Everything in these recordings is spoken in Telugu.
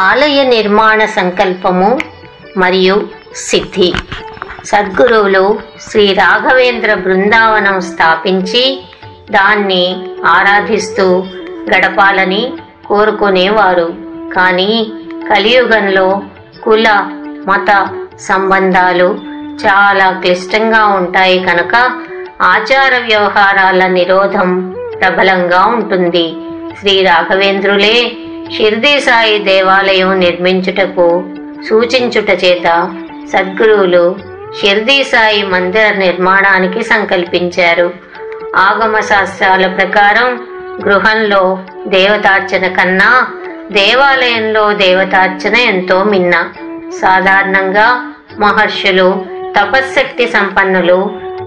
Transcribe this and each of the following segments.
ఆలయ నిర్మాణ సంకల్పము మరియు సిద్ధి. సద్గురువులు శ్రీ రాఘవేంద్ర బృందావనం స్థాపించి దాన్ని ఆరాధిస్తూ గడపాలని కోరుకునేవారు. కానీ కలియుగంలో కుల మత సంబంధాలు చాలా క్లిష్టంగా ఉంటాయి కనుక ఆచార వ్యవహారాల నిరోధం ప్రబలంగా ఉంటుంది. శ్రీ రాఘవేంద్రులే షిర్డీ సాయి దేవాలయం నిర్మించుటకు సూచించుట చేత సద్గురువులు షిర్డీ సాయి మందిర నిర్మాణానికి సంకల్పించారు. ఆగమ శాస్త్రాల ప్రకారం గృహంలో దేవతార్చన కన్నా దేవాలయంలో దేవతార్చన ఎంతో మిన్న. సాధారణంగా మహర్షులు తపశ్శక్తి సంపన్నులు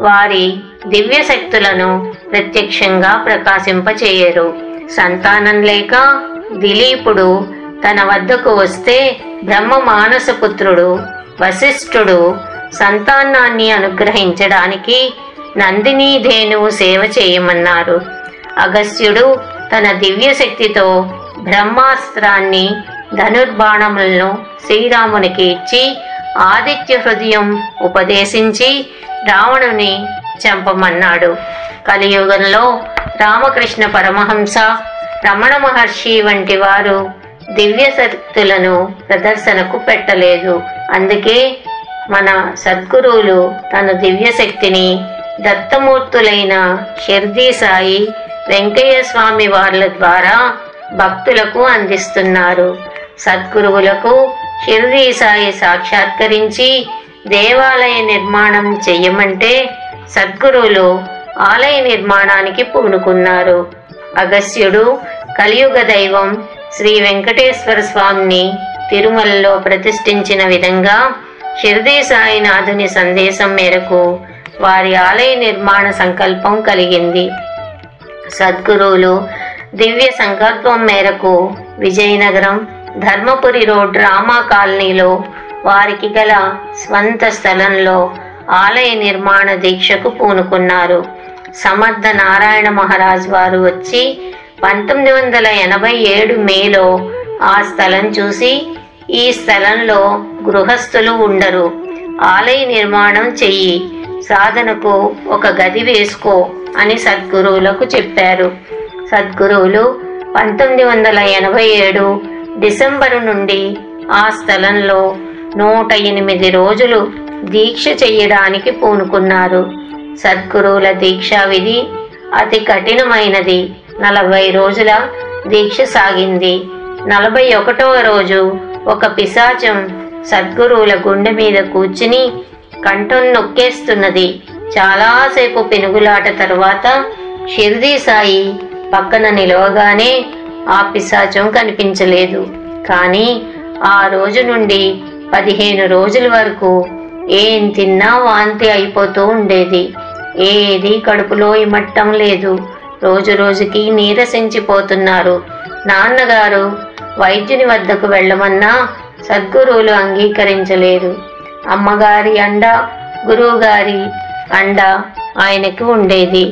వారి దివ్య శక్తులను ప్రత్యక్షంగా ప్రకాశింపచేయరు. సంతానం లేక దిలీపుడు తన వద్దకు వస్తే బ్రహ్మ మానసపుత్రుడు వశిష్ఠుడు సంతానాన్ని అనుగ్రహించడానికి నందినీ ధేనువు సేవ చేయమన్నారు. అగస్త్యుడు తన దివ్య శక్తితో బ్రహ్మాస్త్రాన్ని ధనుర్బాణములను శ్రీరామునికి ఇచ్చి ఆదిత్య హృదయం ఉపదేశించి రావణుని చంపమన్నాడు. కలియుగంలో రామకృష్ణ పరమహంస, రమణ మహర్షి వంటి వారు దివ్య శక్తులను ప్రదర్శనకు పెట్టలేదు. అందుకే మన సద్గురువులు తన దివ్య శక్తిని దత్తమూర్తులైన షిర్డీ సాయి వెంకయ్య స్వామి వార్ల ద్వారా భక్తులకు అందిస్తున్నారు. సద్గురువులకు షిర్డీ సాయి సాక్షాత్కరించి దేవాలయ నిర్మాణం చెయ్యమంటే సద్గురువులు ఆలయ నిర్మాణానికి పూనుకున్నారు. అగస్త్యుడు కలియుగ దైవం శ్రీ వెంకటేశ్వర స్వామిని తిరుమలలో ప్రతిష్ఠించిన విధంగా షిర్డీ సాయినాథుని సందేశం మేరకు వారి ఆలయ నిర్మాణ సంకల్పం కలిగింది. సద్గురువులు దివ్య సంకల్పం మేరకు విజయనగరం ధర్మపురి రోడ్ రామా కాలనీలో వారికి గల స్వంత స్థలంలో ఆలయ నిర్మాణ దీక్షకు పూనుకున్నారు. సమర్థ నారాయణ మహారాజ్ వారు వచ్చి 1987 మేలో ఆ స్థలం చూసి ఈ స్థలంలో గృహస్థులు ఉండరు, ఆలయ నిర్మాణం చెయ్యి, సాధనకు ఒక గది వేసుకో అని సద్గురువులకు చెప్పారు. సద్గురువులు 1987 డిసెంబరు నుండి ఆ స్థలంలో 108 రోజులు దీక్ష చెయ్యడానికి పూనుకున్నారు. సద్గురువుల దీక్షా విధి అతి కఠినమైనది. 40 రోజుల దీక్ష సాగింది. 41వ రోజు ఒక పిశాచం సద్గురువుల గుండె మీద కూర్చుని కంఠం నొక్కేస్తున్నది. చాలాసేపు పెనుగులాట తరువాత షిర్డీ సాయి పక్కన నిలవగానే ఆ పిశాచం కనిపించలేదు. కానీ ఆ రోజు నుండి 15 రోజుల వరకు ఏం తిన్నా వాంతి అయిపోతూ ఉండేది. ఏది కడుపులో ఇమట్టం లేదు. రోజు రోజుకి నీరసించిపోతున్నారు. నాన్నగారు వైద్యుని వద్దకు వెళ్ళమన్నా సద్గురువులు అంగీకరించలేదు. అమ్మగారి అండ, గురువుగారి అండ ఆయనకు ఉండేది.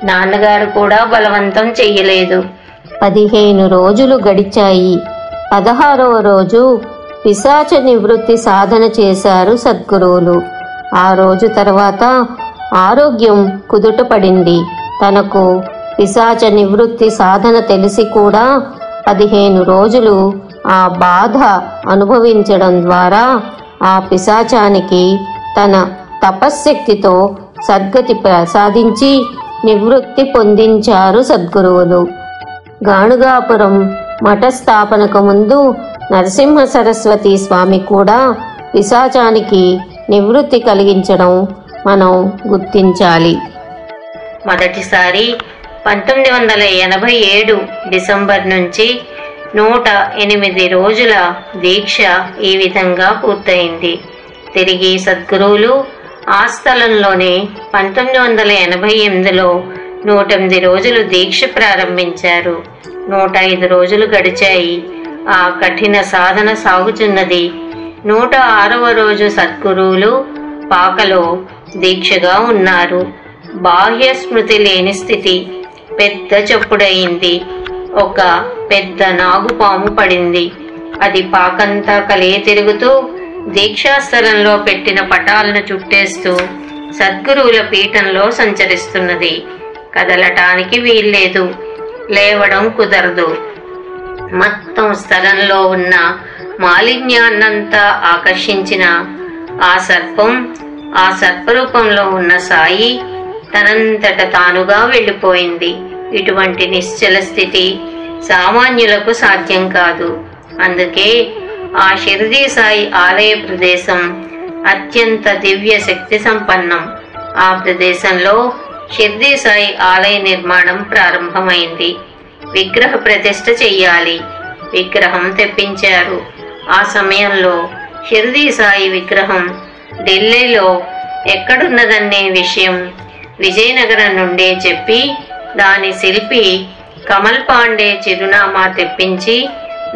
నాన్నగారు కూడా బలవంతం చెయ్యలేదు. 15 రోజులు గడిచాయి. 16వ రోజు పిశాచ నివృత్తి సాధన చేశారు సద్గురువులు. ఆ రోజు తర్వాత ఆరోగ్యం కుదుటపడింది. తనకు పిశాచ నివృత్తి సాధన తెలిసి కూడా 15 రోజులు ఆ బాధ అనుభవించడం ద్వారా ఆ పిశాచానికి తన తపశ్శక్తితో సద్గతి ప్రసాదించి నివృత్తి పొందించారు సద్గురువులు. గాణుగాపురం మఠ స్థాపనకు ముందు నరసింహ సరస్వతి స్వామి కూడా పిశాచానికి నివృత్తి కలిగించడం మనం గుర్తించాలి. మొదటిసారి 1987 డిసెంబర్ నుంచి 108 రోజుల దీక్ష ఈ విధంగా పూర్తయింది. తిరిగి సద్గురువులు ఆ స్థలంలోనే 1988లో 108 రోజులు దీక్ష ప్రారంభించారు. 105 రోజులు గడిచాయి. ఆ కఠిన సాధన సాగుచున్నది. 106వ రోజు సద్గురువులు పాకలో దీక్షగా ఉన్నారు. బాహ్య స్మృతి లేని స్థితి. పెద్ద చప్పుడయింది. ఒక పెద్ద నాగుపాము పడింది. అది పాకంతా కలియ తిరుగుతూ దీక్షాస్థలంలో పెట్టిన పటాలను చుట్టేస్తూ సద్గురువుల పీఠంలో సంచరిస్తున్నది. కదలటానికి వీల్లేదు, లేవడం కుదరదు. మొత్తం స్థలంలో ఉన్న మాలిన్యాన్నంతా ఆకర్షించిన ఆ సర్పం, ఆ సర్పరూపంలో ఉన్న సాయి తనంతట తానుగా వెళ్ళిపోయింది. ఇటువంటి నిశ్చల స్థితి సామాన్యులకు సాధ్యం కాదు. అందుకే ఆ షిరిడీ సాయి ఆలయ ప్రదేశం అత్యంత దివ్య శక్తి సంపన్నం. ఆ ప్రదేశంలో షిరిడీ సాయి ఆలయ నిర్మాణం ప్రారంభమైంది. విగ్రహ ప్రతిష్ఠ చెయ్యాలి. విగ్రహం తెప్పించారు. ఆ సమయంలో షిరిడీ సాయి విగ్రహం ఢిల్లీలో ఎక్కడున్నదనే విషయం విజయనగరం నుండే చెప్పి దాని శిల్పి కమల్ పాండే చిరునామా తెప్పించి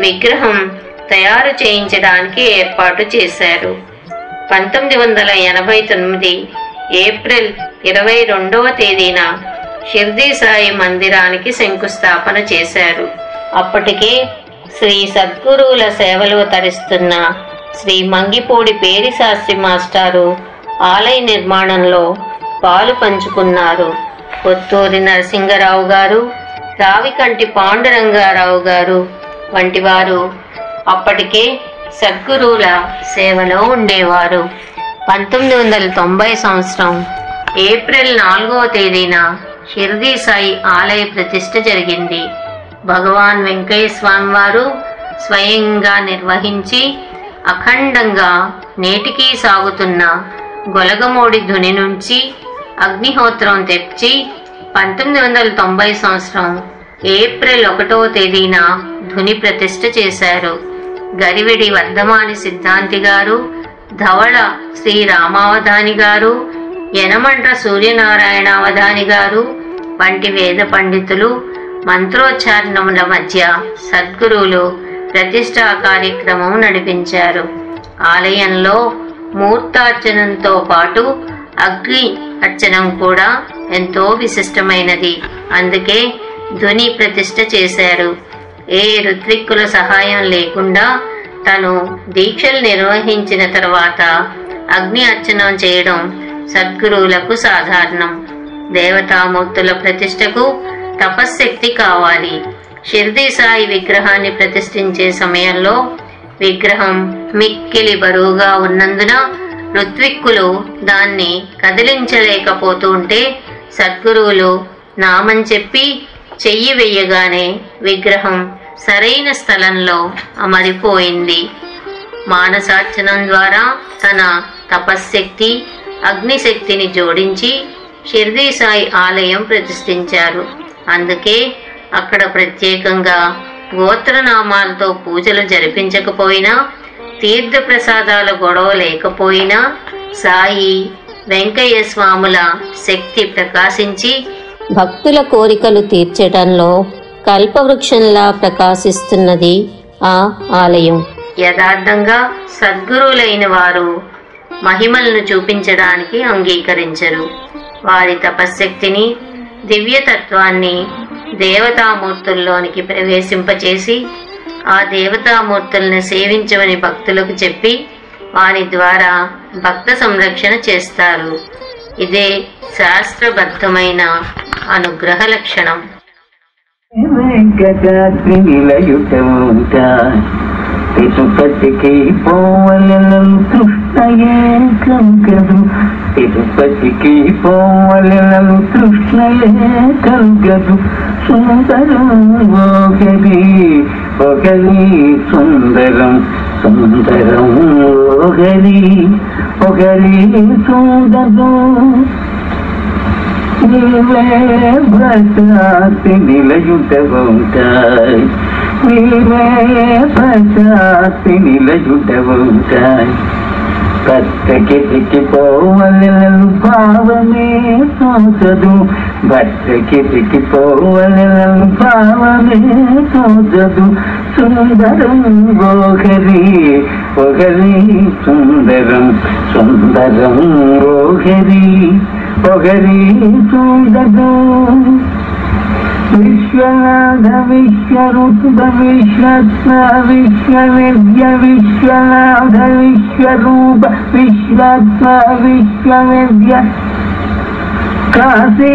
విగ్రహం తయారు చేయించడానికి ఏర్పాటు చేశారు. 1989 ఏప్రిల్ 22వ తేదీన షిరిడీ సాయి మందిరానికి శంకుస్థాపన చేశారు. అప్పటికే శ్రీ సద్గురువుల సేవలో తరిస్తున్న శ్రీ మంగిపూడి పేరి శాస్త్రి మాస్టారు ఆలయ నిర్మాణంలో పాలు పంచుకున్నారు. కొత్తూరి నరసింగరావు గారు, రావికంటి పాండురంగారావు గారు వంటి వారు అప్పటికే సద్గురువుల సేవలో ఉండేవారు. 1990 సంవత్సరం ఏప్రిల్ 4వ తేదీన షిరిడీ సాయి ఆలయ ప్రతిష్ఠ జరిగింది. భగవాన్ వెంకయ్య స్వామి వారు స్వయంగా నిర్వహించి అఖండంగా నేటికీ సాగుతున్న గొలగమూడి ధుని నుంచి అగ్నిహోత్రం తెచ్చి 1990 సంవత్సరం ఏప్రిల్ 1వ తేదీన ధుని ప్రతిష్ఠ చేశారు. గరివిడి వర్ధమాని సిద్ధాంతి గారు, ధవళ శ్రీ రామావధాని గారు, యనమండ్ర సూర్యనారాయణావధాని గారు వంటి వేద పండితులు మంత్రోచ్చారణముల మధ్య సద్గురువులు ప్రతిష్టా కార్యక్రమం నడిపించారు. ఆలయంలో మూర్తార్చనంతో పాటు అగ్ని అర్చనం కూడా ఎంతో విశిష్టమైనది. అందుకే ధుని ప్రతిష్ఠ చేశారు. ఏ ఋత్విక్కుల సహాయం లేకుండా తను దీక్షలు నిర్వహించిన తర్వాత అగ్ని అర్చనం చేయడం సద్గురువులకు సాధారణం. దేవతామూర్తుల ప్రతిష్టకు తపశ్శక్తి కావాలి. షిరిడీ సాయి విగ్రహాన్ని ప్రతిష్ఠించే సమయంలో విగ్రహం మిక్కిలి బరువుగా ఉన్నందున ఋత్విక్కులు దాన్ని కదిలించలేకపోతుంటే సద్గురువులు నామం చెప్పి చెయ్యి వెయ్యగానే విగ్రహం సరైన స్థలంలో అమరిపోయింది. మానసార్చనం ద్వారా తన తపశ్శక్తి, అగ్నిశక్తిని జోడించి షిరిడీ సాయి ఆలయం ప్రతిష్ఠించారు. అందుకే అక్కడ ప్రత్యేకంగా గోత్రనామాలతో పూజలు జరిపించకపోయినా, తీర్థ ప్రసాదాల గొడవ లేకపోయినా సాయి వెంకయ్య స్వాముల శక్తి ప్రకాశించి భక్తుల కోరికలు తీర్చడంలో కల్పవృక్షంలా ప్రకాశిస్తున్నది ఆ ఆలయం. యథార్థంగా సద్గురువులైన వారు మహిమలను చూపించడానికి అంగీకరించరు. వారి తపశ్శక్తిని, దివ్యతత్వాన్ని దేవతామూర్తుల్లోనికి ప్రవేశింపచేసి ఆ దేవతామూర్తుల్ని సేవించమని భక్తులకు చెప్పి వారి ద్వారా భక్త సంరక్షణ చేస్తారు. ఇదే శాస్త్రబద్ధమైన అనుగ్రహ లక్షణం. తిరుపతికి పోవలను కృష్ణయే కంకదు, తిరుపతికి పోవలను కృష్ణయే కంకదు, సుందరం ఓగరి ఒకరి సుందరం, సుందరం ఓగరి ఒకరి సుందరం. నీవే భ్రతాసి నిలయుటవుతాయి, నీవే భ్రతాసి నిలయుటవుతాయి. భక్తకి పోవలను భావమే తోచదు, భక్తకి పోవలను భావమే తోచదు. సుందరం ఓహరి ఒకరి సుందరం, సుందరం ఓహరి ఒకరి సుందరం. విశ్వనాథ విశ్వరూప విశ్వత్మ విశ్వవిద్య విశ్వనాథ విశ్వరూప విశ్వత్మ విశ్వవిద్య కాశీ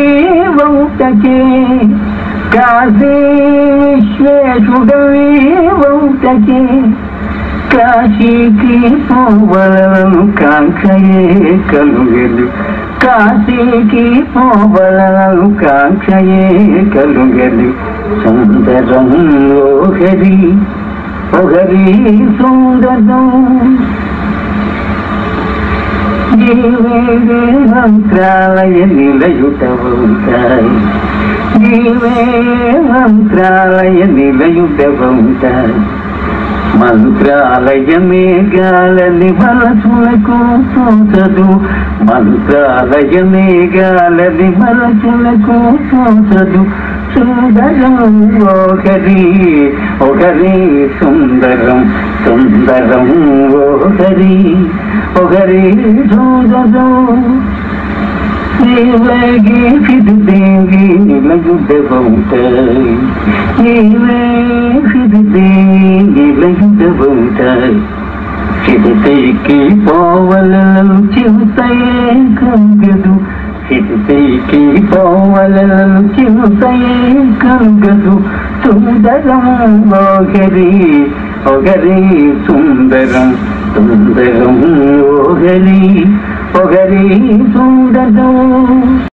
విశ్వేశుడవీవౌతకే కాశీ విశ్వేశుడవీవౌతకే కాశీకి పోవలను కాంక్షయే కలుగెలు కాశీకి పోవలను కాంక్షయే కలుగెలు సుందరం ఓహరి ఓహరి సుందరం జీవే మంత్రాలయ నిలయుటవుతాయి జీవే మంత్రాలయ నిలయుటవుతాయి మంత్రాలయమే గాలని మనసులకు తోచదు మంత్రాలయమే గాలని మనసులకు తోచదు సుందరం ఓహరి ఓహరి సుందరం సుందరం ఓహరి ఓహరి సుందరం నీవేగి ఫిరిదేవి నిలయుడవుతాయి నీవే ఫిరిదేవి నిలయుడవుతాయి చిరుతైకి పోవలను చిరుతయే కంగదు చిరుతైకి పోవలను చిరుతయే కంగదు సుందరం ఓహరి ఓహరి సుందరం సుందరం ఓహరి ఓహరి సుందరం